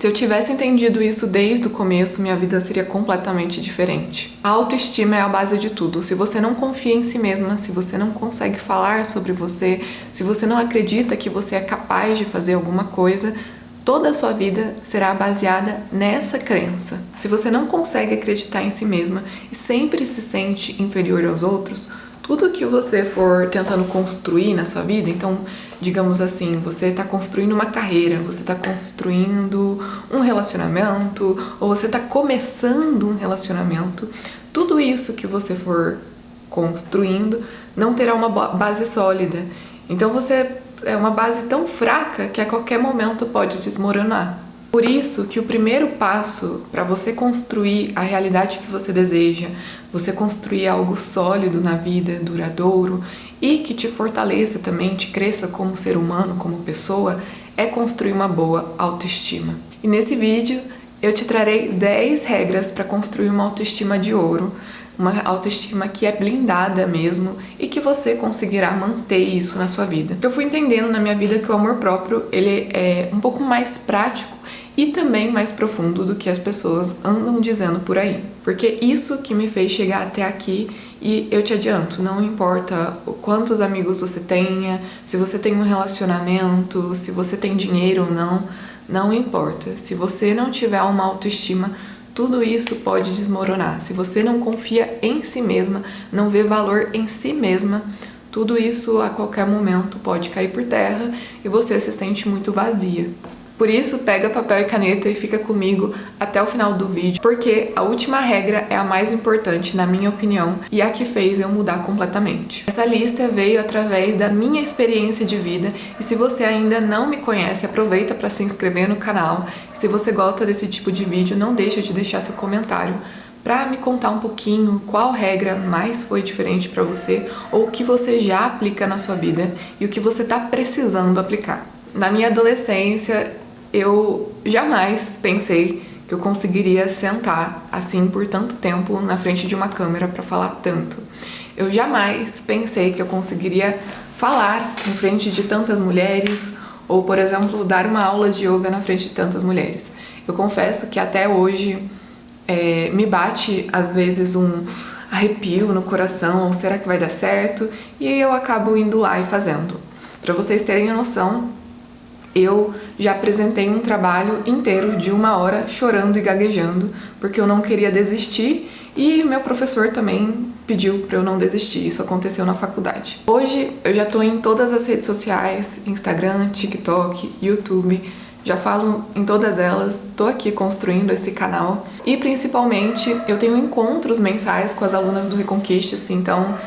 Se eu tivesse entendido isso desde o começo, minha vida seria completamente diferente. A autoestima é a base de tudo. Se você não confia em si mesma, se você não consegue falar sobre você, se você não acredita que você é capaz de fazer alguma coisa, toda a sua vida será baseada nessa crença. Se você não consegue acreditar em si mesma e sempre se sente inferior aos outros, tudo que você for tentando construir na sua vida, então, digamos assim, você está construindo uma carreira, você está construindo um relacionamento, ou você está começando um relacionamento, tudo isso que você for construindo não terá uma base sólida. Então você é uma base tão fraca que a qualquer momento pode desmoronar. Por isso que o primeiro passo para você construir a realidade que você deseja, você construir algo sólido na vida, duradouro e que te fortaleça também, te cresça como ser humano, como pessoa, é construir uma boa autoestima. E nesse vídeo eu te trarei 10 regras para construir uma autoestima de ouro, uma autoestima que é blindada mesmo e que você conseguirá manter isso na sua vida. Eu fui entendendo na minha vida que o amor próprio ele é um pouco mais prático e também mais profundo do que as pessoas andam dizendo por aí. Porque isso que me fez chegar até aqui, e eu te adianto, não importa quantos amigos você tenha, se você tem um relacionamento, se você tem dinheiro ou não, não importa. Se você não tiver uma autoestima, tudo isso pode desmoronar. Se você não confia em si mesma, não vê valor em si mesma, tudo isso a qualquer momento pode cair por terra e você se sente muito vazia. Por isso, pega papel e caneta e fica comigo até o final do vídeo, porque a última regra é a mais importante, na minha opinião, e a que fez eu mudar completamente. Essa lista veio através da minha experiência de vida, e se você ainda não me conhece, aproveita para se inscrever no canal. Se você gosta desse tipo de vídeo, não deixa de deixar seu comentário para me contar um pouquinho qual regra mais foi diferente para você, ou o que você já aplica na sua vida e o que você está precisando aplicar. Na minha adolescência, eu jamais pensei que eu conseguiria sentar assim por tanto tempo na frente de uma câmera para falar tanto. Eu jamais pensei que eu conseguiria falar em frente de tantas mulheres ou, por exemplo, dar uma aula de yoga na frente de tantas mulheres. Eu confesso que até hoje me bate às vezes um arrepio no coração, ou será que vai dar certo? E eu acabo indo lá e fazendo. Para vocês terem a noção, eu já apresentei um trabalho inteiro de 1 hora chorando e gaguejando porque eu não queria desistir e meu professor também pediu para eu não desistir. Isso aconteceu na faculdade. Hoje eu já estou em todas as redes sociais, Instagram, TikTok, YouTube, já falo em todas elas, estou aqui construindo esse canal e principalmente eu tenho encontros mensais com as alunas do Reconquiste, então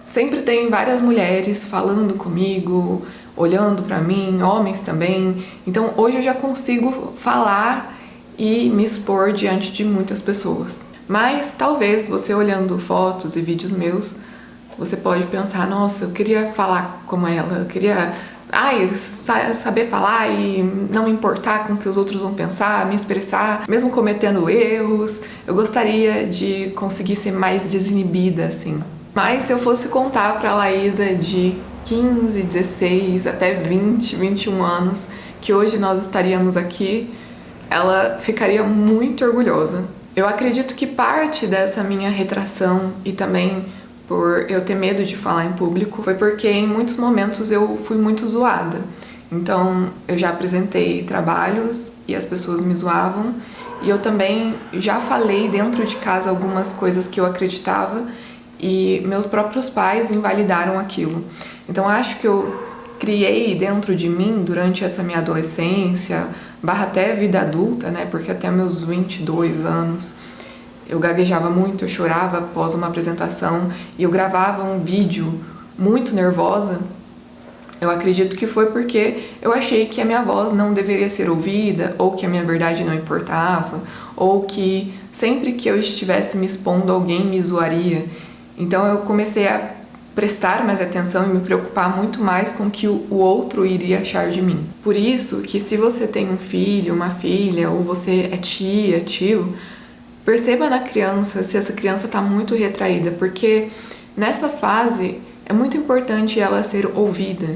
sempre tem várias mulheres falando comigo, olhando pra mim, homens também. Então hoje eu já consigo falar e me expor diante de muitas pessoas. Mas talvez você olhando fotos e vídeos meus, você pode pensar, nossa, eu queria falar como ela, eu queria saber falar e não me importar com o que os outros vão pensar, me expressar, mesmo cometendo erros. Eu gostaria de conseguir ser mais desinibida, assim. Mas se eu fosse contar pra Laísa de 15, 16, até 20, 21 anos, que hoje nós estaríamos aqui, ela ficaria muito orgulhosa. Eu acredito que parte dessa minha retração e também por eu ter medo de falar em público foi porque em muitos momentos eu fui muito zoada. Então eu já apresentei trabalhos e as pessoas me zoavam, e eu também já falei dentro de casa algumas coisas que eu acreditava e meus próprios pais invalidaram aquilo. Então acho que eu criei dentro de mim durante essa minha adolescência, barra até vida adulta, né? Porque até meus 22 anos eu gaguejava muito, eu chorava após uma apresentação e eu gravava um vídeo muito nervosa. Eu acredito que foi porque eu achei que a minha voz não deveria ser ouvida, ou que a minha verdade não importava, ou que sempre que eu estivesse me expondo alguém me zoaria. Então eu comecei a prestar mais atenção e me preocupar muito mais com o que o outro iria achar de mim. Por isso que se você tem um filho, uma filha, ou você é tia, tio, perceba na criança se essa criança está muito retraída, porque nessa fase é muito importante ela ser ouvida,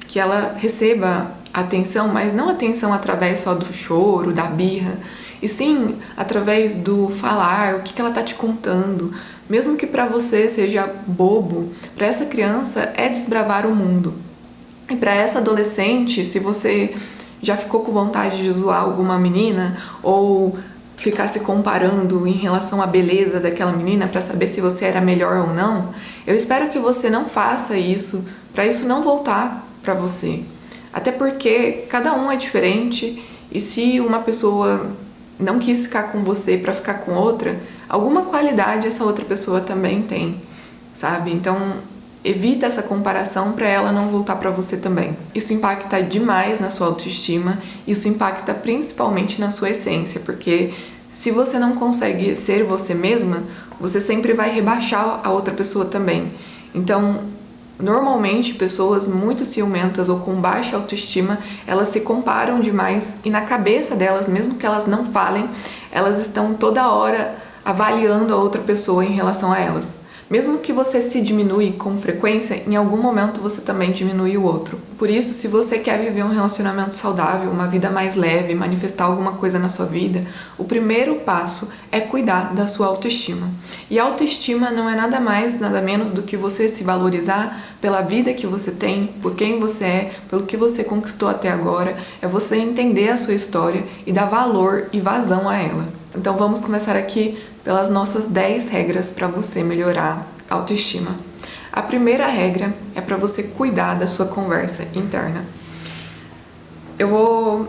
que ela receba atenção, mas não atenção através só do choro, da birra, e sim através do falar, o que ela tá te contando. Mesmo que para você seja bobo, para essa criança é desbravar o mundo. E para essa adolescente, se você já ficou com vontade de zoar alguma menina ou ficar se comparando em relação à beleza daquela menina para saber se você era melhor ou não, eu espero que você não faça isso, para isso não voltar para você. Até porque cada um é diferente e se uma pessoa não quis ficar com você para ficar com outra, alguma qualidade essa outra pessoa também tem, sabe? Então, evita essa comparação para ela não voltar para você também. Isso impacta demais na sua autoestima, isso impacta principalmente na sua essência, porque se você não consegue ser você mesma, você sempre vai rebaixar a outra pessoa também. Então, normalmente, pessoas muito ciumentas ou com baixa autoestima, elas se comparam demais e na cabeça delas, mesmo que elas não falem, elas estão toda hora avaliando a outra pessoa em relação a elas. Mesmo que você se diminui com frequência, em algum momento você também diminui o outro. Por isso, se você quer viver um relacionamento saudável, uma vida mais leve, manifestar alguma coisa na sua vida, o primeiro passo é cuidar da sua autoestima. E autoestima não é nada mais, nada menos do que você se valorizar pela vida que você tem, por quem você é, pelo que você conquistou até agora. É você entender a sua história e dar valor e vazão a ela. Então vamos começar aqui pelas nossas 10 regras para você melhorar a autoestima. A primeira regra é para você cuidar da sua conversa interna. Eu vou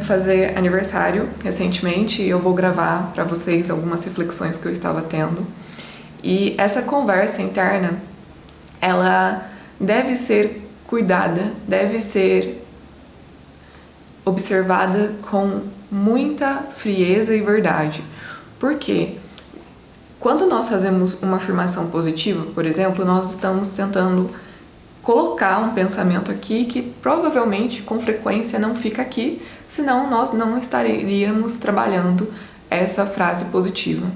fazer aniversário recentemente e eu vou gravar para vocês algumas reflexões que eu estava tendo. E essa conversa interna, ela deve ser cuidada, deve ser observada com muita frieza e verdade. Por quê? Quando nós fazemos uma afirmação positiva, por exemplo, nós estamos tentando colocar um pensamento aqui que provavelmente, com frequência, não fica aqui, senão nós não estaríamos trabalhando essa frase positiva.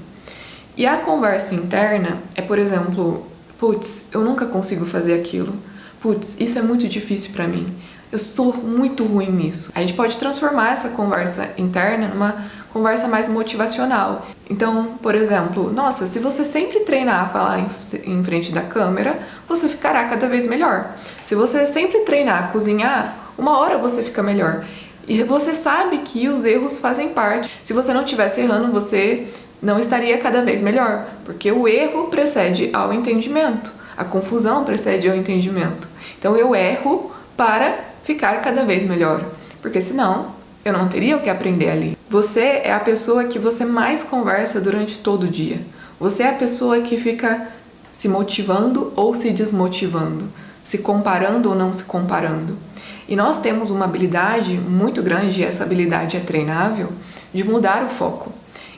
E a conversa interna é, por exemplo, putz, eu nunca consigo fazer aquilo. Putz, isso é muito difícil para mim. Eu sou muito ruim nisso. A gente pode transformar essa conversa interna numa conversa mais motivacional. Então, por exemplo, nossa, se você sempre treinar a falar em frente da câmera, você ficará cada vez melhor. Se você sempre treinar a cozinhar, uma hora você fica melhor. E você sabe que os erros fazem parte. Se você não estivesse errando, você não estaria cada vez melhor, porque o erro precede ao entendimento, a confusão precede ao entendimento. Então eu erro para ficar cada vez melhor, porque senão eu não teria o que aprender ali. Você é a pessoa que você mais conversa durante todo o dia. Você é a pessoa que fica se motivando ou se desmotivando, se comparando ou não se comparando. E nós temos uma habilidade muito grande, e essa habilidade é treinável, de mudar o foco.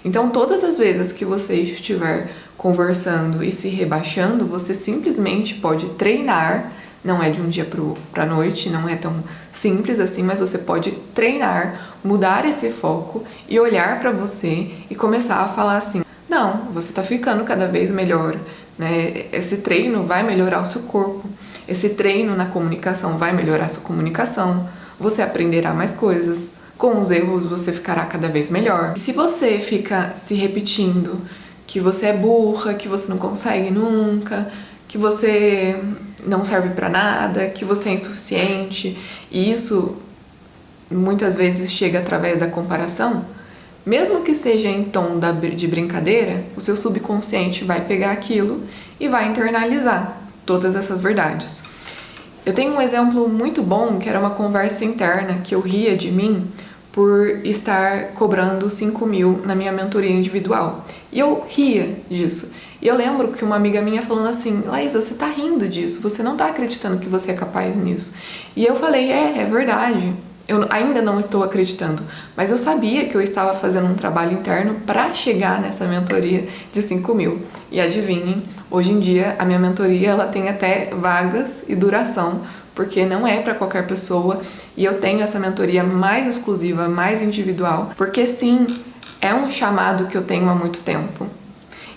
Então, todas as vezes que você estiver conversando e se rebaixando, você simplesmente pode treinar. Não é de um dia para a noite, não é tão simples assim, mas você pode treinar, mudar esse foco e olhar para você e começar a falar assim: não, você está ficando cada vez melhor, né? Esse treino vai melhorar o seu corpo, esse treino na comunicação vai melhorar a sua comunicação, você aprenderá mais coisas, com os erros você ficará cada vez melhor. Se você fica se repetindo que você é burra, que você não consegue nunca, que você não serve para nada, que você é insuficiente, e isso muitas vezes chega através da comparação, mesmo que seja em tom de brincadeira, o seu subconsciente vai pegar aquilo e vai internalizar todas essas verdades. Eu tenho um exemplo muito bom, que era uma conversa interna, que eu ria de mim por estar cobrando 5.000 na minha mentoria individual. E eu ria disso. E eu lembro que uma amiga minha falando assim: Laísa, você tá rindo disso, você não tá acreditando que você é capaz nisso. E eu falei: é verdade, eu ainda não estou acreditando, mas eu sabia que eu estava fazendo um trabalho interno para chegar nessa mentoria de 5.000. E adivinhem, hoje em dia a minha mentoria ela tem até vagas e duração, porque não é para qualquer pessoa, e eu tenho essa mentoria mais exclusiva, mais individual, porque sim, é um chamado que eu tenho há muito tempo.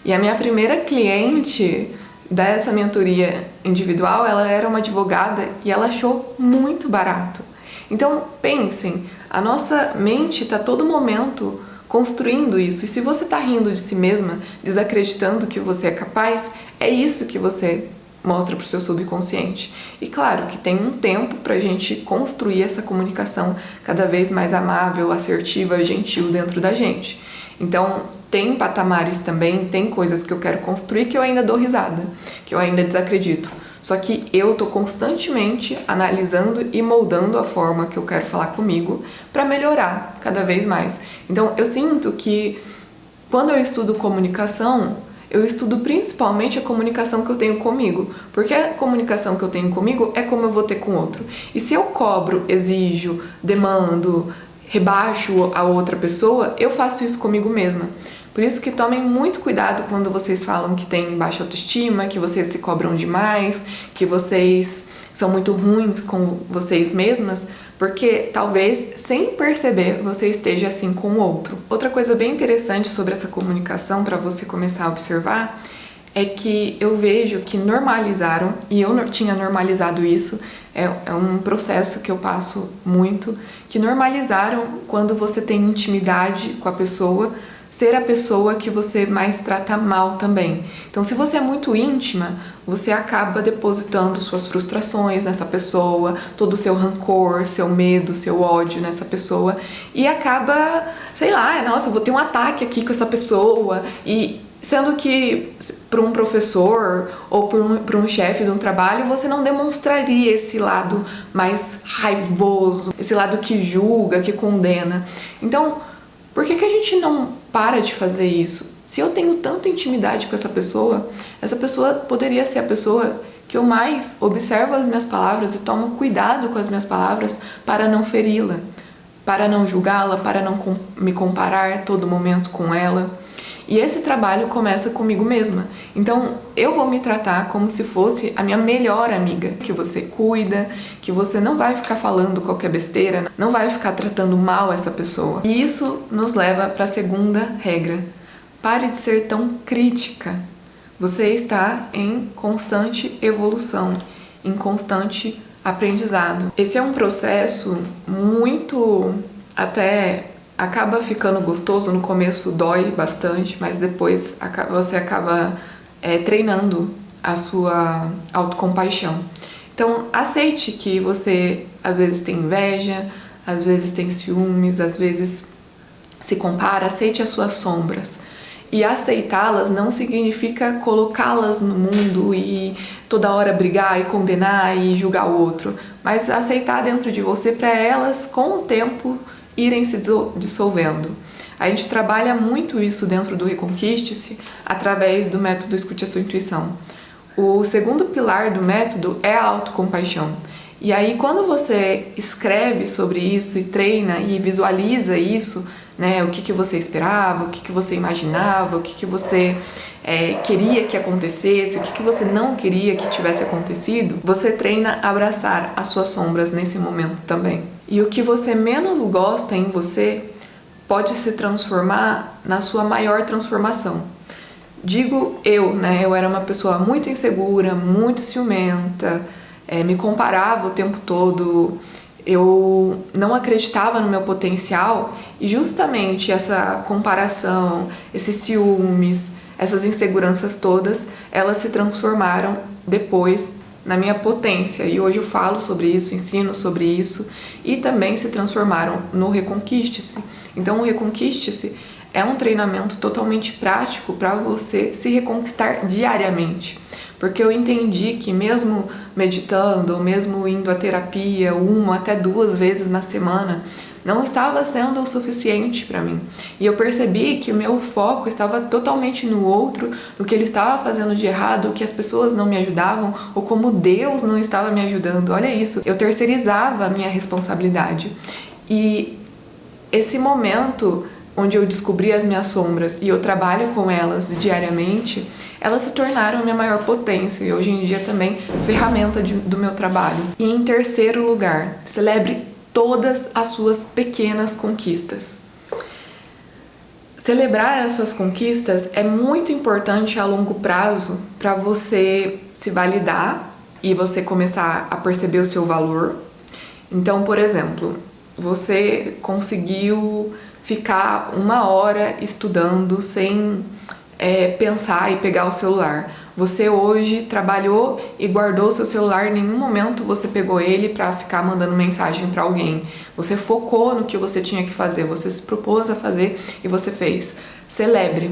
E a minha primeira cliente dessa mentoria individual, ela era uma advogada e ela achou muito barato. Então, pensem, a nossa mente está todo momento construindo isso. E se você está rindo de si mesma, desacreditando que você é capaz, é isso que você mostra para o seu subconsciente. E claro que tem um tempo para a gente construir essa comunicação cada vez mais amável, assertiva, gentil dentro da gente. Então, tem patamares também, tem coisas que eu quero construir que eu ainda dou risada, que eu ainda desacredito. Só que eu tô constantemente analisando e moldando a forma que eu quero falar comigo para melhorar cada vez mais. Então, eu sinto que quando eu estudo comunicação, eu estudo principalmente a comunicação que eu tenho comigo, porque a comunicação que eu tenho comigo é como eu vou ter com o outro. E se eu cobro, exijo, demando, rebaixo a outra pessoa, eu faço isso comigo mesma. Por isso que tomem muito cuidado quando vocês falam que têm baixa autoestima, que vocês se cobram demais, que vocês são muito ruins com vocês mesmas, porque talvez, sem perceber, você esteja assim com o outro. Outra coisa bem interessante sobre essa comunicação, para você começar a observar, é que eu vejo que normalizaram, e eu tinha normalizado isso, é um processo que eu passo muito, que normalizaram quando você tem intimidade com a pessoa, ser a pessoa que você mais trata mal também. Então, se você é muito íntima, você acaba depositando suas frustrações nessa pessoa, todo o seu rancor, seu medo, seu ódio nessa pessoa, e acaba, sei lá, nossa, eu vou ter um ataque aqui com essa pessoa, e sendo que para um professor ou para um chefe de um trabalho, você não demonstraria esse lado mais raivoso, esse lado que julga, que condena. Então, por que a gente não para de fazer isso? Se eu tenho tanta intimidade com essa pessoa poderia ser a pessoa que eu mais observo as minhas palavras e tomo cuidado com as minhas palavras para não feri-la, para não julgá-la, para não me comparar todo momento com ela. E esse trabalho começa comigo mesma. Então, eu vou me tratar como se fosse a minha melhor amiga, que você cuida, que você não vai ficar falando qualquer besteira, não vai ficar tratando mal essa pessoa. E isso nos leva para a segunda regra. Pare de ser tão crítica. Você está em constante evolução, em constante aprendizado. Esse é um processo muito até acaba ficando gostoso, no começo dói bastante, mas depois você acaba treinando a sua autocompaixão. Então, aceite que você às vezes tem inveja, às vezes tem ciúmes, às vezes se compara, aceite as suas sombras. E aceitá-las não significa colocá-las no mundo e toda hora brigar e condenar e julgar o outro, mas aceitar dentro de você para elas, com o tempo, irem se dissolvendo. A gente trabalha muito isso dentro do Reconquiste-se através do método Escute a Sua Intuição. O segundo pilar do método é a autocompaixão. E aí, quando você escreve sobre isso e treina e visualiza isso, né, o que você esperava, o que você imaginava, o que você queria que acontecesse, o que você não queria que tivesse acontecido, você treina a abraçar as suas sombras nesse momento também. E o que você menos gosta em você pode se transformar na sua maior transformação. Digo eu, né? Eu era uma pessoa muito insegura, muito ciumenta, me comparava o tempo todo, eu não acreditava no meu potencial e justamente essa comparação, esses ciúmes, essas inseguranças todas, elas se transformaram depois na minha potência, e hoje eu falo sobre isso, ensino sobre isso, e também se transformaram no Reconquiste-se. Então o Reconquiste-se é um treinamento totalmente prático para você se reconquistar diariamente, porque eu entendi que mesmo meditando, ou mesmo indo à terapia 1 até 2 vezes na semana, não estava sendo o suficiente para mim. E eu percebi que o meu foco estava totalmente no outro, no que ele estava fazendo de errado, que as pessoas não me ajudavam, ou como Deus não estava me ajudando. Olha isso, eu terceirizava a minha responsabilidade. E esse momento onde eu descobri as minhas sombras e eu trabalho com elas diariamente, elas se tornaram a minha maior potência e hoje em dia também ferramenta do meu trabalho. E em terceiro lugar, celebre todas as suas pequenas conquistas. Celebrar as suas conquistas é muito importante a longo prazo para você se validar e você começar a perceber o seu valor. Então, por exemplo, você conseguiu ficar 1 hora estudando sem pensar e pegar o celular. Você hoje trabalhou e guardou seu celular, em nenhum momento você pegou ele para ficar mandando mensagem para alguém. Você focou no que você tinha que fazer, você se propôs a fazer e você fez. Celebre.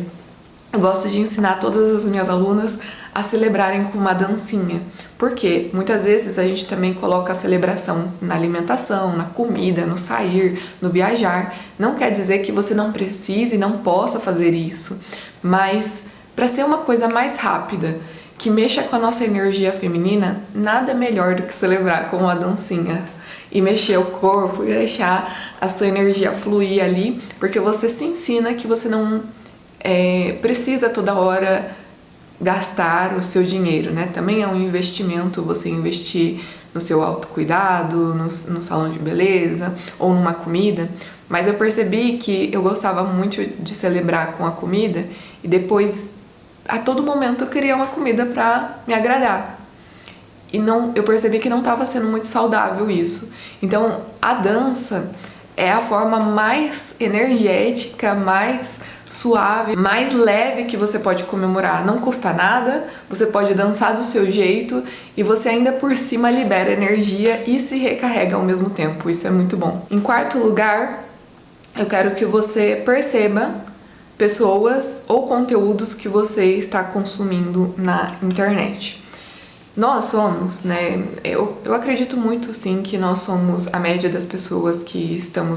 Eu gosto de ensinar todas as minhas alunas a celebrarem com uma dancinha. Porque muitas vezes a gente também coloca a celebração na alimentação, na comida, no sair, no viajar. Não quer dizer que você não precise e não possa fazer isso, mas para ser uma coisa mais rápida, que mexa com a nossa energia feminina, nada melhor do que celebrar com uma dancinha e mexer o corpo e deixar a sua energia fluir ali, porque você se ensina que você não precisa toda hora gastar o seu dinheiro, né? Também é um investimento você investir no seu autocuidado, no salão de beleza ou numa comida, mas eu percebi que eu gostava muito de celebrar com a comida e depois a todo momento eu queria uma comida para me agradar. E eu percebi que não estava sendo muito saudável isso. Então, a dança é a forma mais energética, mais suave, mais leve que você pode comemorar. Não custa nada, você pode dançar do seu jeito e você ainda por cima libera energia e se recarrega ao mesmo tempo. Isso é muito bom. Em quarto lugar, eu quero que você perceba pessoas ou conteúdos que você está consumindo na internet. Nós somos, né? Eu acredito muito sim que nós somos a média das pessoas que estão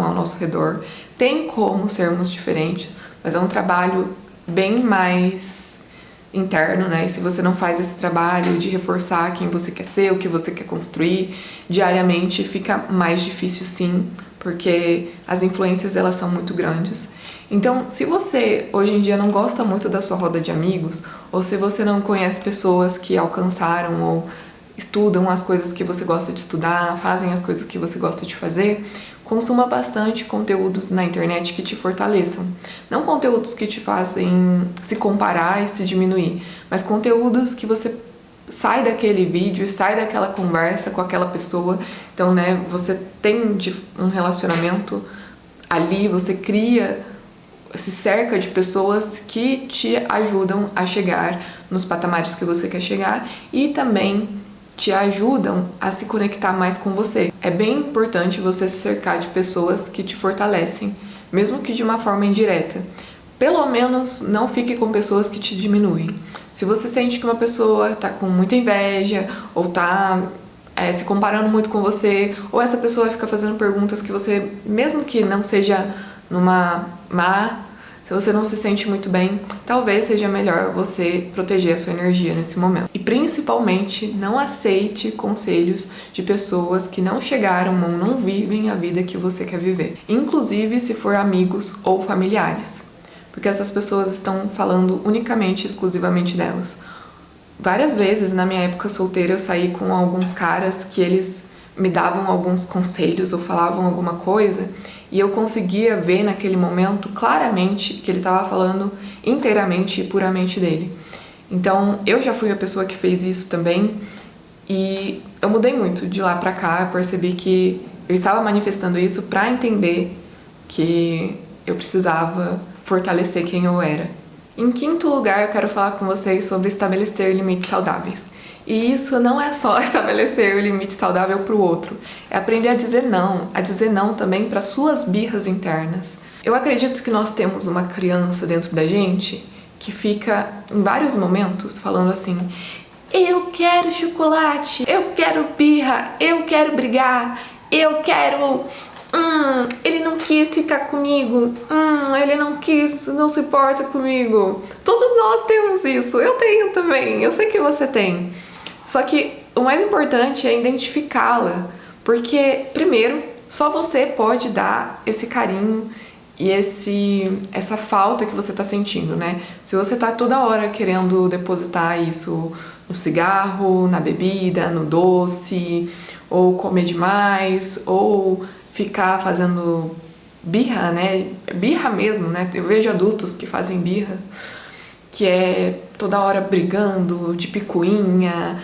ao nosso redor. Tem como sermos diferentes, mas é um trabalho bem mais interno, né? E se você não faz esse trabalho de reforçar quem você quer ser, o que você quer construir diariamente, fica mais difícil sim, porque as influências elas são muito grandes. Então, se você hoje em dia não gosta muito da sua roda de amigos, ou se você não conhece pessoas que alcançaram ou estudam as coisas que você gosta de estudar, fazem as coisas que você gosta de fazer, consuma bastante conteúdos na internet que te fortaleçam. Não conteúdos que te fazem se comparar e se diminuir, mas conteúdos que você sai daquele vídeo, sai daquela conversa com aquela pessoa. Então, né, você tem um relacionamento ali, você se cerca de pessoas que te ajudam a chegar nos patamares que você quer chegar e também te ajudam a se conectar mais com você. É bem importante você se cercar de pessoas que te fortalecem, mesmo que de uma forma indireta. Pelo menos não fique com pessoas que te diminuem. Se você sente que uma pessoa tá com muita inveja ou tá se comparando muito com você, ou essa pessoa fica fazendo perguntas que você, mesmo que não seja numa má, se você não se sente muito bem, talvez seja melhor você proteger a sua energia nesse momento. E principalmente, não aceite conselhos de pessoas que não chegaram ou não vivem a vida que você quer viver. Inclusive se for amigos ou familiares. Porque essas pessoas estão falando unicamente, exclusivamente delas. Várias vezes na minha época solteira eu saí com alguns caras que eles me davam alguns conselhos ou falavam alguma coisa e eu conseguia ver naquele momento claramente que ele estava falando inteiramente e puramente dele. Então eu já fui a pessoa que fez isso também e eu mudei muito de lá pra cá. Eu percebi que eu estava manifestando isso para entender que eu precisava fortalecer quem eu era. Em quinto lugar, eu quero falar com vocês sobre estabelecer limites saudáveis. E isso não é só estabelecer o limite saudável para o outro, é aprender a dizer não também para suas birras internas. Eu acredito que nós temos uma criança dentro da gente que fica em vários momentos falando assim: eu quero chocolate, eu quero birra, eu quero brigar, eu quero... ele não quis ficar comigo, ele não se importa comigo. Todos nós temos isso, eu tenho também, eu sei que você tem. Só que o mais importante é identificá-la, porque, primeiro, só você pode dar esse carinho e essa falta que você tá sentindo, né? Se você tá toda hora querendo depositar isso no cigarro, na bebida, no doce, ou comer demais, ou ficar fazendo birra, né? Birra mesmo, né? Eu vejo adultos que fazem birra, que é toda hora brigando, de picuinha,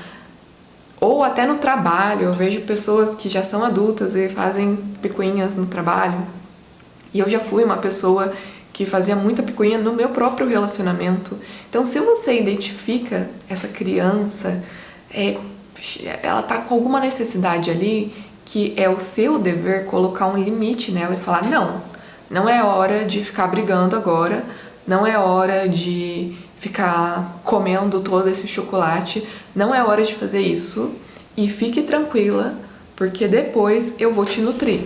Ou até no trabalho, eu vejo pessoas que já são adultas e fazem picuinhas no trabalho. E eu já fui uma pessoa que fazia muita picuinha no meu próprio relacionamento. Então, se você identifica essa criança, ela tá com alguma necessidade ali, que é o seu dever colocar um limite nela e falar, não é hora de ficar brigando agora, não é hora de ficar comendo todo esse chocolate, não é hora de fazer isso, e fique tranquila, porque depois eu vou te nutrir.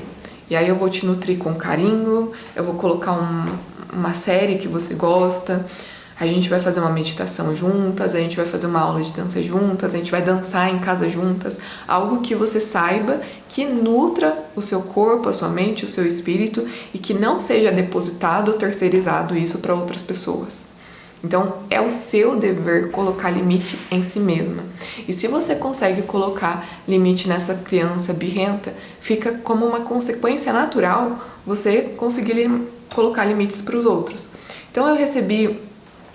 E aí eu vou te nutrir com carinho, eu vou colocar uma série que você gosta, a gente vai fazer uma meditação juntas, a gente vai fazer uma aula de dança juntas, a gente vai dançar em casa juntas, algo que você saiba que nutra o seu corpo, a sua mente, o seu espírito e que não seja depositado ou terceirizado isso para outras pessoas. Então, é o seu dever colocar limite em si mesma. E se você consegue colocar limite nessa criança birrenta, fica como uma consequência natural você conseguir colocar limites para os outros. Então, eu recebi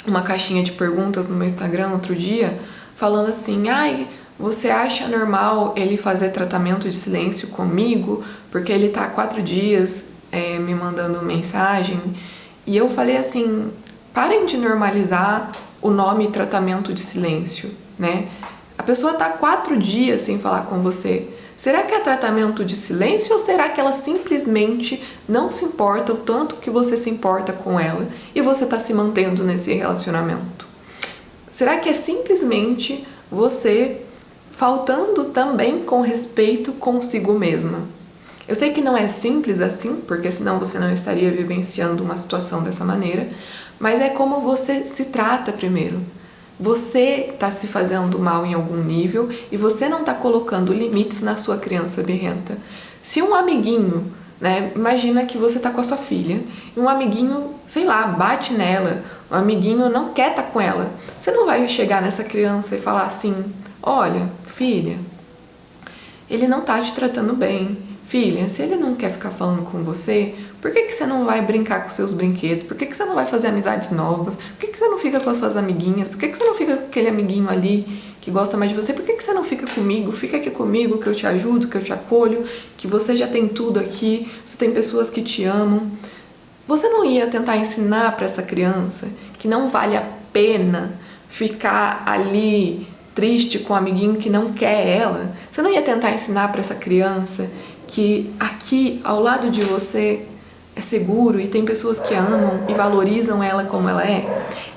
uma caixinha de perguntas no meu Instagram outro dia, falando assim, você acha normal ele fazer tratamento de silêncio comigo? Porque ele tá há 4 dias me mandando mensagem. E eu falei assim, parem de normalizar o nome tratamento de silêncio, né? A pessoa tá 4 dias sem falar com você. Será que é tratamento de silêncio ou será que ela simplesmente não se importa o tanto que você se importa com ela e você tá se mantendo nesse relacionamento? Será que é simplesmente você faltando também com respeito consigo mesma? Eu sei que não é simples assim, porque senão você não estaria vivenciando uma situação dessa maneira, mas é como você se trata primeiro. Você está se fazendo mal em algum nível e você não está colocando limites na sua criança birrenta. Se um amiguinho, né, imagina que você está com a sua filha e um amiguinho, sei lá, bate nela, um amiguinho não quer estar com ela, você não vai chegar nessa criança e falar assim, olha, filha, ele não está te tratando bem. Filha, se ele não quer ficar falando com você, por que você não vai brincar com seus brinquedos? Por que você não vai fazer amizades novas? Por que você não fica com as suas amiguinhas? Por que você não fica com aquele amiguinho ali que gosta mais de você? Por que você não fica comigo? Fica aqui comigo que eu te ajudo, que eu te acolho, que você já tem tudo aqui, você tem pessoas que te amam. Você não ia tentar ensinar para essa criança que não vale a pena ficar ali triste com um amiguinho que não quer ela? Você não ia tentar ensinar para essa criança que aqui ao lado de você é seguro e tem pessoas que amam e valorizam ela como ela é?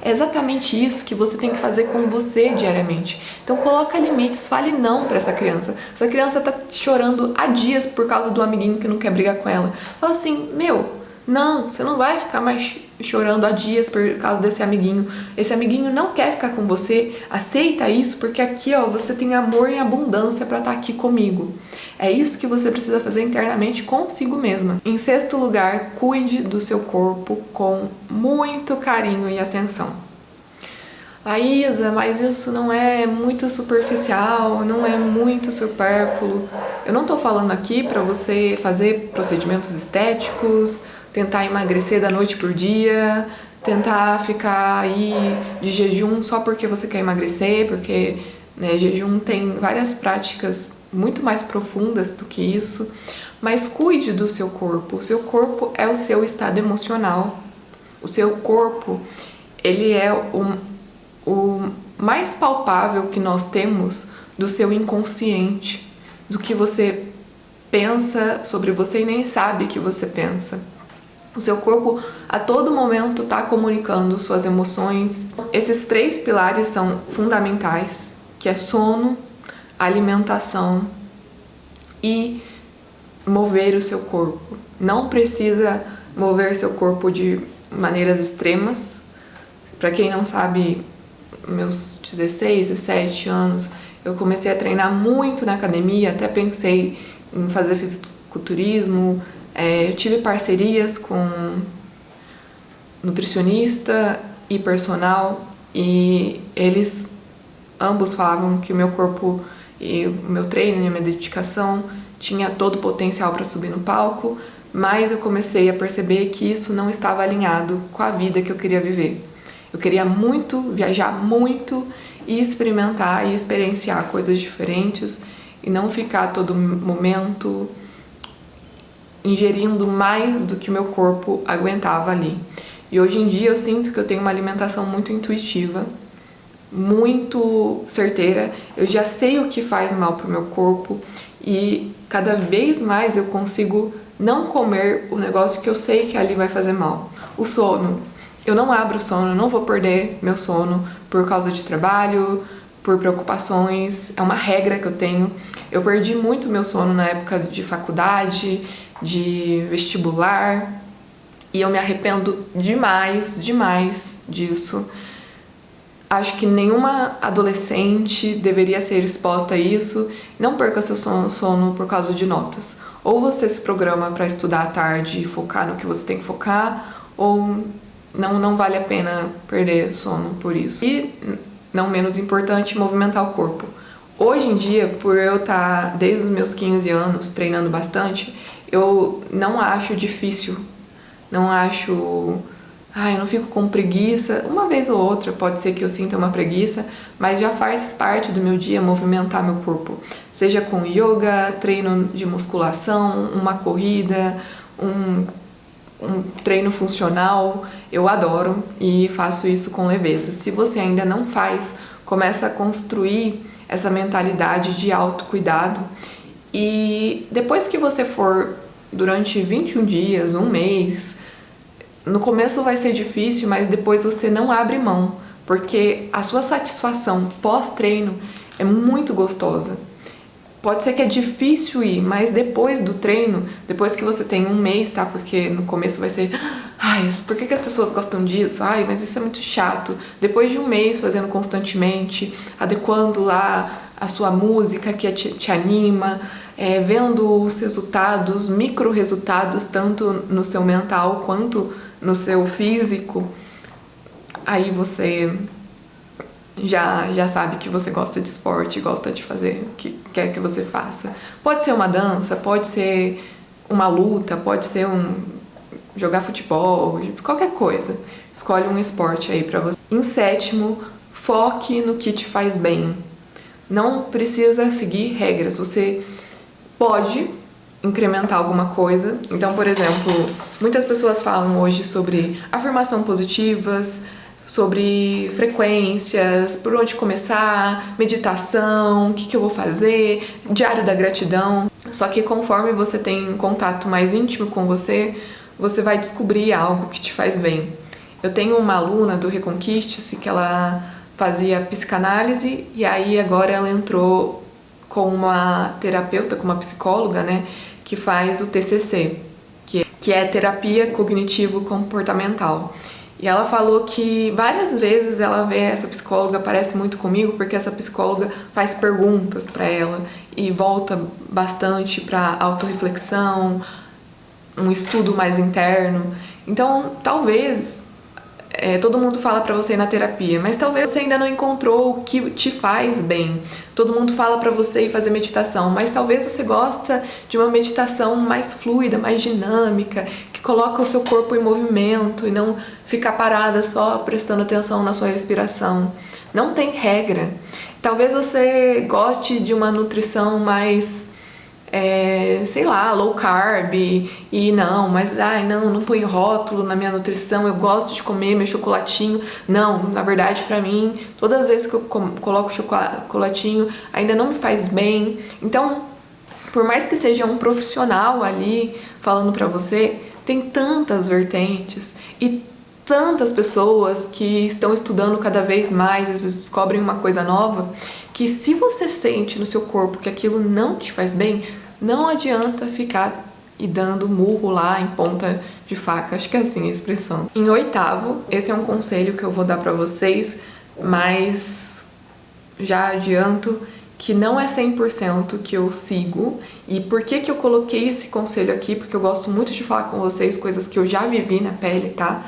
É exatamente isso que você tem que fazer com você diariamente. Então coloca limites, fale não para essa criança. Essa criança tá chorando há dias por causa do amiguinho que não quer brigar com ela. Fala assim, não, você não vai ficar mais chorando há dias por causa desse amiguinho. Esse amiguinho não quer ficar com você. Aceita isso, porque aqui, você tem amor em abundância para estar aqui comigo. É isso que você precisa fazer internamente consigo mesma. Em 6º lugar, cuide do seu corpo com muito carinho e atenção. Laísa, mas isso não é muito superficial, não é muito supérfluo. Eu não tô falando aqui para você fazer procedimentos estéticos, tentar emagrecer da noite por dia, tentar ficar aí de jejum só porque você quer emagrecer, porque jejum tem várias práticas muito mais profundas do que isso. Mas cuide do seu corpo. O seu corpo é o seu estado emocional. O seu corpo, ele é o mais palpável que nós temos do seu inconsciente, do que você pensa sobre você e nem sabe que você pensa. O seu corpo a todo momento está comunicando suas emoções. Esses 3 pilares são fundamentais, que é sono, alimentação e mover o seu corpo. Não precisa mover seu corpo de maneiras extremas. Para quem não sabe, meus 16, 17 anos, eu comecei a treinar muito na academia, até pensei em fazer fisiculturismo. Eu tive parcerias com nutricionista e personal e eles ambos falavam que o meu corpo e o meu treino e a minha dedicação tinha todo o potencial para subir no palco, mas eu comecei a perceber que isso não estava alinhado com a vida que eu queria viver. Eu queria muito, viajar muito e experimentar e experienciar coisas diferentes e não ficar a todo momento ingerindo mais do que o meu corpo aguentava ali. E hoje em dia eu sinto que eu tenho uma alimentação muito intuitiva, muito certeira, eu já sei o que faz mal pro meu corpo e cada vez mais eu consigo não comer o negócio que eu sei que ali vai fazer mal. O sono, eu não abro o sono, eu não vou perder meu sono por causa de trabalho, por preocupações, é uma regra que eu tenho. Eu perdi muito meu sono na época de faculdade, de vestibular, e eu me arrependo demais disso. Acho que nenhuma adolescente deveria ser exposta a isso. Não perca seu sono por causa de notas. Ou você se programa para estudar à tarde e focar no que você tem que focar, ou não vale a pena perder sono por isso. E, não menos importante, movimentar o corpo. Hoje em dia, por eu estar desde os meus 15 anos treinando bastante, eu não acho difícil, não acho... eu não fico com preguiça. Uma vez ou outra pode ser que eu sinta uma preguiça, mas já faz parte do meu dia movimentar meu corpo. Seja com yoga, treino de musculação, uma corrida, um treino funcional. Eu adoro e faço isso com leveza. Se você ainda não faz, começa a construir essa mentalidade de autocuidado. E depois que você for durante 21 dias, um mês... No começo vai ser difícil, mas depois você não abre mão, porque a sua satisfação pós-treino é muito gostosa. Pode ser que é difícil ir, mas depois do treino, depois que você tem um mês, tá? Porque no começo vai ser, por que as pessoas gostam disso? Mas isso é muito chato. Depois de um mês fazendo constantemente, adequando lá a sua música que te anima, vendo os resultados, micro resultados, tanto no seu mental quanto no seu físico, aí você já sabe que você gosta de esporte, gosta de fazer o que quer que você faça. Pode ser uma dança, pode ser uma luta, pode ser jogar futebol, qualquer coisa. Escolhe um esporte aí pra você. Em sétimo, foque no que te faz bem. Não precisa seguir regras, você pode incrementar alguma coisa. Então, por exemplo, muitas pessoas falam hoje sobre afirmação positivas, sobre frequências, por onde começar, meditação, o que eu vou fazer, diário da gratidão. Só que conforme você tem um contato mais íntimo com você, você vai descobrir algo que te faz bem. Eu tenho uma aluna do Reconquiste-se que ela fazia psicanálise e aí agora ela entrou com uma terapeuta, com uma psicóloga, né, que faz o TCC, que é terapia cognitivo-comportamental. E ela falou que várias vezes ela vê essa psicóloga, parece muito comigo, porque essa psicóloga faz perguntas para ela e volta bastante para autorreflexão, um estudo mais interno. Então, talvez todo mundo fala pra você ir na terapia, mas talvez você ainda não encontrou o que te faz bem. Todo mundo fala pra você ir fazer meditação, mas talvez você gosta de uma meditação mais fluida, mais dinâmica, que coloca o seu corpo em movimento e não ficar parada só prestando atenção na sua respiração. Não tem regra. Talvez você goste de uma nutrição mais... low carb e não ponho rótulo na minha nutrição, eu gosto de comer meu chocolatinho. Não, na verdade pra mim, todas as vezes que eu coloco chocolatinho ainda não me faz bem. Então, por mais que seja um profissional ali falando pra você, tem tantas vertentes e tantas pessoas que estão estudando cada vez mais, eles descobrem uma coisa nova, que se você sente no seu corpo que aquilo não te faz bem, não adianta ficar e dando murro lá em ponta de faca, acho que é assim a expressão. Em oitavo, esse é um conselho que eu vou dar pra vocês, mas já adianto que não é 100% que eu sigo. E por que eu coloquei esse conselho aqui? Porque eu gosto muito de falar com vocês coisas que eu já vivi na pele, tá?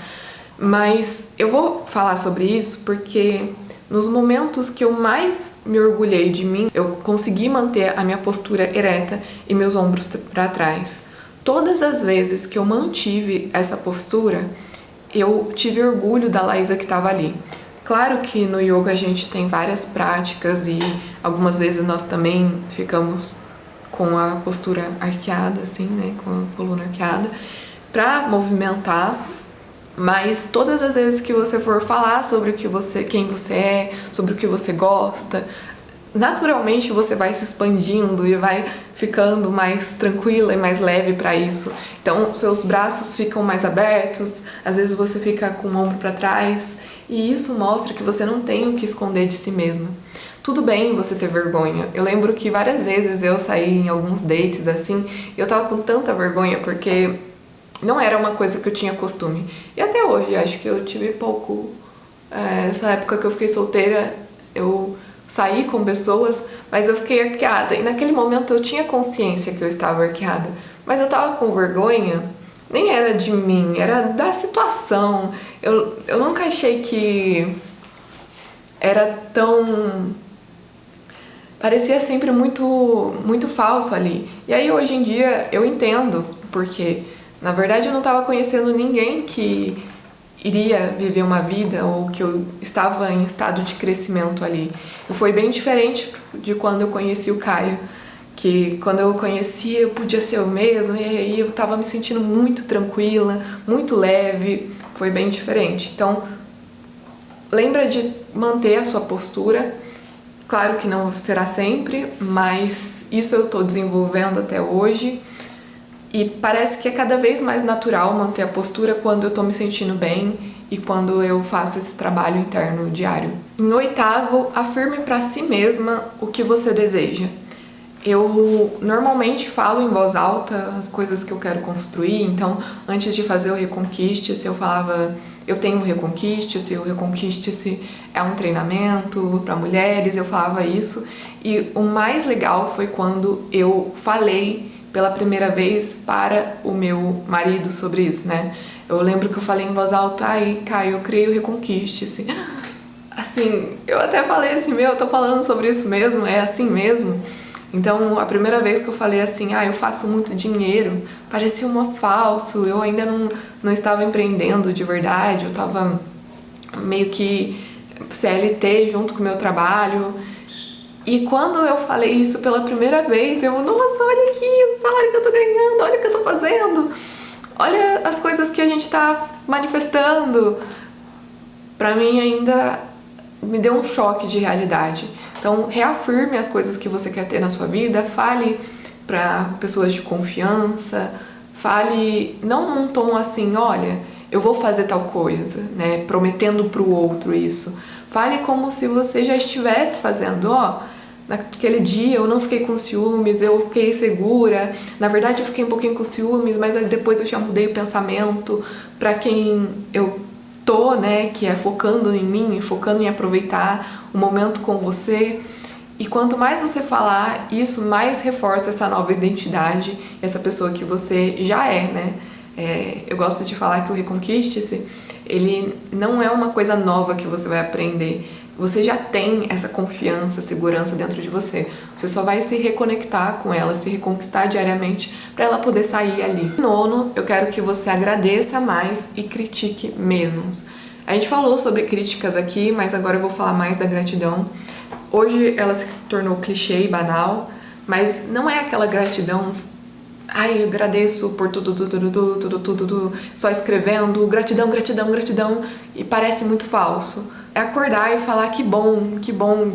Mas eu vou falar sobre isso porque... nos momentos que eu mais me orgulhei de mim, eu consegui manter a minha postura ereta e meus ombros para trás. Todas as vezes que eu mantive essa postura, eu tive orgulho da Laísa que estava ali. Claro que no yoga a gente tem várias práticas e algumas vezes nós também ficamos com a postura arqueada, assim, né, com a coluna arqueada, para movimentar, mas todas as vezes que você for falar sobre quem você é, sobre o que você gosta, naturalmente você vai se expandindo e vai ficando mais tranquila e mais leve para isso. Então, seus braços ficam mais abertos, às vezes você fica com o ombro para trás, e isso mostra que você não tem o que esconder de si mesma. Tudo bem você ter vergonha. Eu lembro que várias vezes eu saí em alguns dates assim, e eu tava com tanta vergonha porque não era uma coisa que eu tinha costume. E até hoje, acho que eu tive pouco. Essa época que eu fiquei solteira, eu saí com pessoas, mas eu fiquei arqueada. E naquele momento eu tinha consciência que eu estava arqueada, mas eu tava com vergonha, nem era de mim, era da situação. Eu nunca achei que era tão... Parecia sempre muito falso ali. E aí hoje em dia eu entendo, porque na verdade eu não estava conhecendo ninguém que iria viver uma vida ou que eu estava em estado de crescimento ali. E foi bem diferente de quando eu conheci o Caio, que quando eu o conheci eu podia ser eu mesma, e aí eu estava me sentindo muito tranquila, muito leve, foi bem diferente. Então, lembra de manter a sua postura. Claro que não será sempre, mas isso eu estou desenvolvendo até hoje. E parece que é cada vez mais natural manter a postura quando eu tô me sentindo bem e quando eu faço esse trabalho interno diário. Em 8º, afirme para si mesma o que você deseja. Eu normalmente falo em voz alta as coisas que eu quero construir, então antes de fazer o Reconquiste-se eu falava: eu tenho um Reconquiste-se, o Reconquiste-se é um treinamento para mulheres, eu falava isso. E o mais legal foi quando eu falei pela primeira vez para o meu marido sobre isso, né? Eu lembro que eu falei em voz alta: ai, Caio, eu criei o Reconquiste-se. Assim, eu até falei assim: meu, eu tô falando sobre isso mesmo, é assim mesmo? Então, a primeira vez que eu falei assim: eu faço muito dinheiro, parecia uma falso, eu ainda não estava empreendendo de verdade, eu estava meio que CLT junto com o meu trabalho. E quando eu falei isso pela primeira vez, nossa, olha aqui o salário que eu tô ganhando, olha o que eu tô fazendo, olha as coisas que a gente tá manifestando. Pra mim ainda me deu um choque de realidade. Então, reafirme as coisas que você quer ter na sua vida, fale para pessoas de confiança, fale não num tom assim: olha, eu vou fazer tal coisa, né, prometendo pro outro isso. Fale como se você já estivesse fazendo: naquele dia eu não fiquei com ciúmes, eu fiquei segura, na verdade eu fiquei um pouquinho com ciúmes, mas aí depois eu já mudei o pensamento para quem eu tô, né, que é focando em mim, focando em aproveitar o momento com você. E quanto mais você falar isso, mais reforça essa nova identidade, essa pessoa que você já é, né? Eu gosto de falar que o Reconquiste-se, ele não é uma coisa nova que você vai aprender. Você já tem essa confiança, segurança dentro de você. Você só vai se reconectar com ela, se reconquistar diariamente para ela poder sair ali. 9º, eu quero que você agradeça mais e critique menos. A gente falou sobre críticas aqui, mas agora eu vou falar mais da gratidão. Hoje ela se tornou clichê e banal, mas não é aquela gratidão: ai, eu agradeço por tudo, só escrevendo gratidão, gratidão, gratidão, e parece muito falso. É acordar e falar: que bom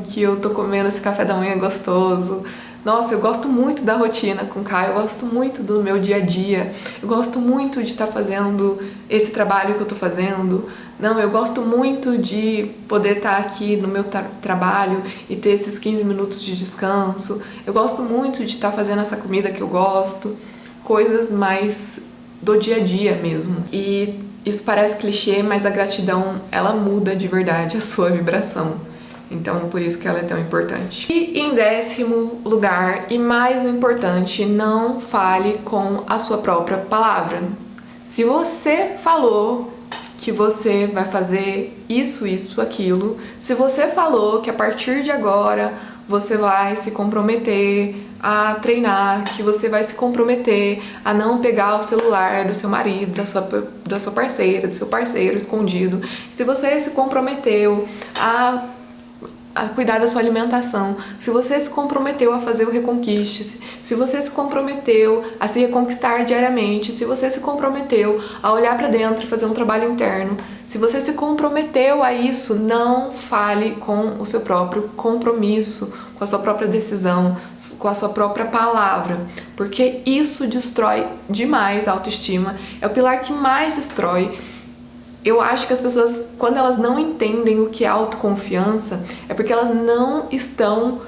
que eu tô comendo esse café da manhã gostoso. Nossa, eu gosto muito da rotina com o Caio, eu gosto muito do meu dia a dia, eu gosto muito de estar fazendo esse trabalho que eu tô fazendo. Não, eu gosto muito de poder estar aqui no meu trabalho e ter esses 15 minutos de descanso. Eu gosto muito de estar fazendo essa comida que eu gosto. Coisas mais do dia a dia mesmo. E isso parece clichê, mas a gratidão, ela muda de verdade a sua vibração. Então, por isso que ela é tão importante. E em 10º lugar, e mais importante, não fale com a sua própria palavra. Se você falou que você vai fazer isso, aquilo, se você falou que a partir de agora você vai se comprometer a treinar, que você vai se comprometer a não pegar o celular do seu marido, da sua parceira, do seu parceiro escondido. Se você se comprometeu a cuidar da sua alimentação, se você se comprometeu a fazer o Reconquiste, se você se comprometeu a se reconquistar diariamente, se você se comprometeu a olhar para dentro e fazer um trabalho interno, se você se comprometeu a isso, não fale com o seu próprio compromisso, com a sua própria decisão, com a sua própria palavra, porque isso destrói demais a autoestima, é o pilar que mais destrói. Eu acho que as pessoas, quando elas não entendem o que é autoconfiança, é porque elas não estão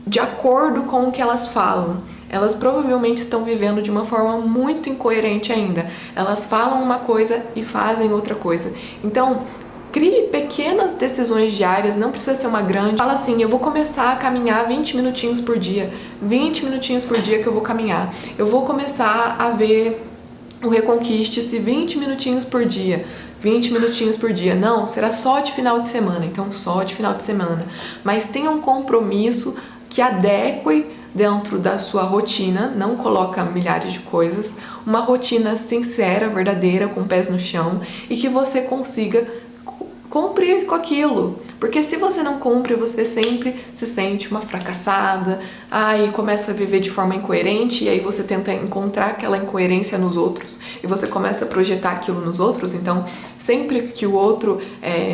de acordo com o que elas falam. Elas provavelmente estão vivendo de uma forma muito incoerente ainda. Elas falam uma coisa e fazem outra coisa. Então, crie pequenas decisões diárias, não precisa ser uma grande. Fala assim, eu vou começar a caminhar 20 minutinhos por dia. 20 minutinhos por dia que eu vou caminhar. Eu vou começar a ver o Reconquiste-se 20 minutinhos por dia. 20 minutinhos por dia. Não, será só de final de semana. Então, só de final de semana. Mas tenha um compromisso que adeque dentro da sua rotina, não coloca milhares de coisas, uma rotina sincera, verdadeira, com pés no chão e que você consiga cumprir com aquilo. Porque se você não cumpre, você sempre se sente uma fracassada, aí começa a viver de forma incoerente e aí você tenta encontrar aquela incoerência nos outros e você começa a projetar aquilo nos outros. Então, sempre que o outro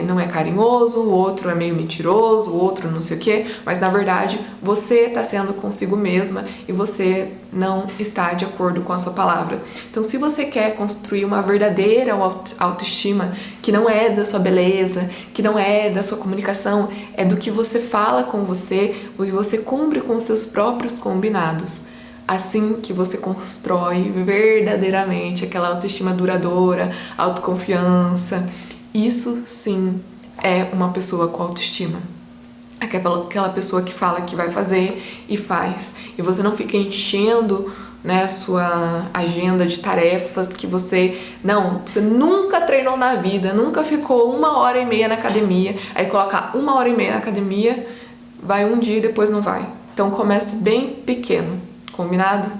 não é carinhoso, o outro é meio mentiroso, o outro não sei o quê, mas na verdade você está sendo consigo mesma e você não está de acordo com a sua palavra. Então, se você quer construir uma verdadeira autoestima, que não é da sua beleza, que não é da sua comunicação, é do que você fala com você e você cumpre com os seus próprios combinados. Assim que você constrói verdadeiramente aquela autoestima duradoura, autoconfiança. Isso sim é uma pessoa com autoestima. Aquela pessoa que fala que vai fazer e faz. E você não fica enchendo, né, sua agenda de tarefas que você nunca treinou na vida, nunca ficou 1h30 na academia, aí coloca 1h30 na academia, vai um dia e depois não vai. Então comece bem pequeno, combinado?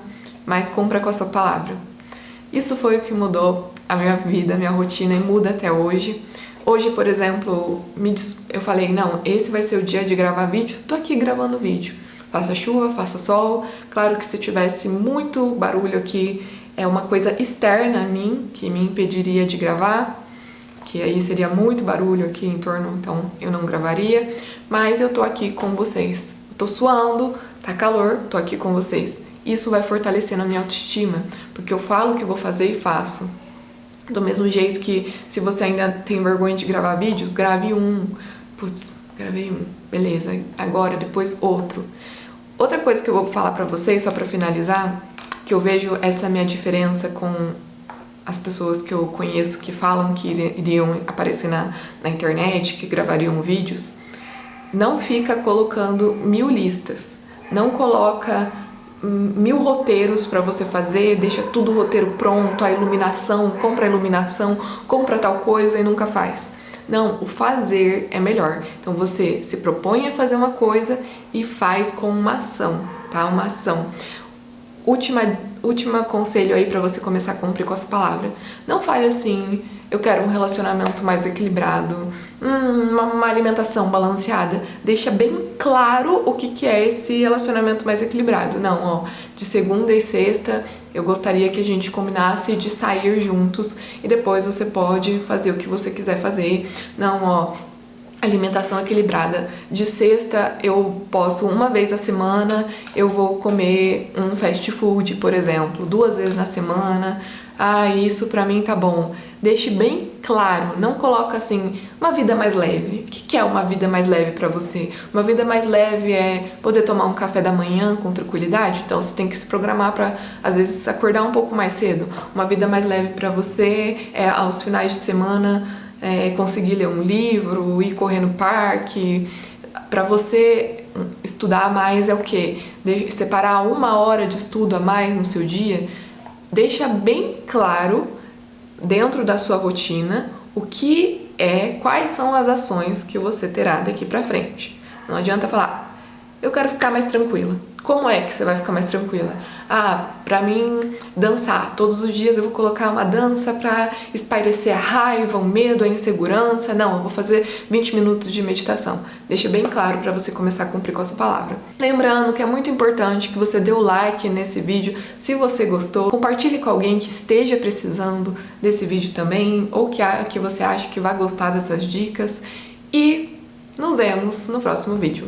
Mas cumpra com a sua palavra. Isso foi o que mudou a minha vida, a minha rotina e muda até hoje. Hoje, por exemplo, eu falei, não, esse vai ser o dia de gravar vídeo, tô aqui gravando vídeo. Faça chuva, faça sol. Claro que se tivesse muito barulho aqui, é uma coisa externa a mim, que me impediria de gravar, que aí seria muito barulho aqui em torno, então eu não gravaria. Mas eu tô aqui com vocês. Eu tô suando, tá calor, tô aqui com vocês. Isso vai fortalecendo a minha autoestima, porque eu falo o que vou fazer e faço. Do mesmo jeito que se você ainda tem vergonha de gravar vídeos, grave um. Putz, gravei um. Beleza, agora, depois outro. Outra coisa que eu vou falar pra vocês, só pra finalizar, que eu vejo essa minha diferença com as pessoas que eu conheço que falam que iriam aparecer na internet, que gravariam vídeos, não fica colocando 1000 listas. Não coloca 1000 roteiros para você fazer, deixa tudo o roteiro pronto, a iluminação, compra tal coisa e nunca faz. Não, o fazer é melhor. Então você se propõe a fazer uma coisa e faz com uma ação, tá? Uma ação. Última conselho aí para você começar a cumprir com as palavras. Não fale assim, eu quero um relacionamento mais equilibrado, uma alimentação balanceada. Deixa bem claro o que é esse relacionamento mais equilibrado. Não, ó, de segunda e sexta eu gostaria que a gente combinasse de sair juntos e depois você pode fazer o que você quiser fazer. Não, ó, alimentação equilibrada. De sexta eu posso, uma vez a semana, eu vou comer um fast food, por exemplo, 2 vezes na semana. Isso pra mim tá bom. Deixe bem claro, não coloca assim, uma vida mais leve. O que é uma vida mais leve pra você? Uma vida mais leve é poder tomar um café da manhã com tranquilidade, então você tem que se programar pra, às vezes, acordar um pouco mais cedo. Uma vida mais leve pra você é, aos finais de semana, conseguir ler um livro, ir correr no parque. Para você estudar mais é o quê? Separar 1 hora de estudo a mais no seu dia. Deixa bem claro, dentro da sua rotina, quais são as ações que você terá daqui para frente. Não adianta falar, eu quero ficar mais tranquila. Como é que você vai ficar mais tranquila? Ah, pra mim, dançar. Todos os dias eu vou colocar uma dança pra espairecer a raiva, o medo, a insegurança. Não, eu vou fazer 20 minutos de meditação. Deixa bem claro pra você começar a cumprir com essa palavra. Lembrando que é muito importante que você dê o like nesse vídeo se você gostou. Compartilhe com alguém que esteja precisando desse vídeo também, ou que você acha que vai gostar dessas dicas. E nos vemos no próximo vídeo.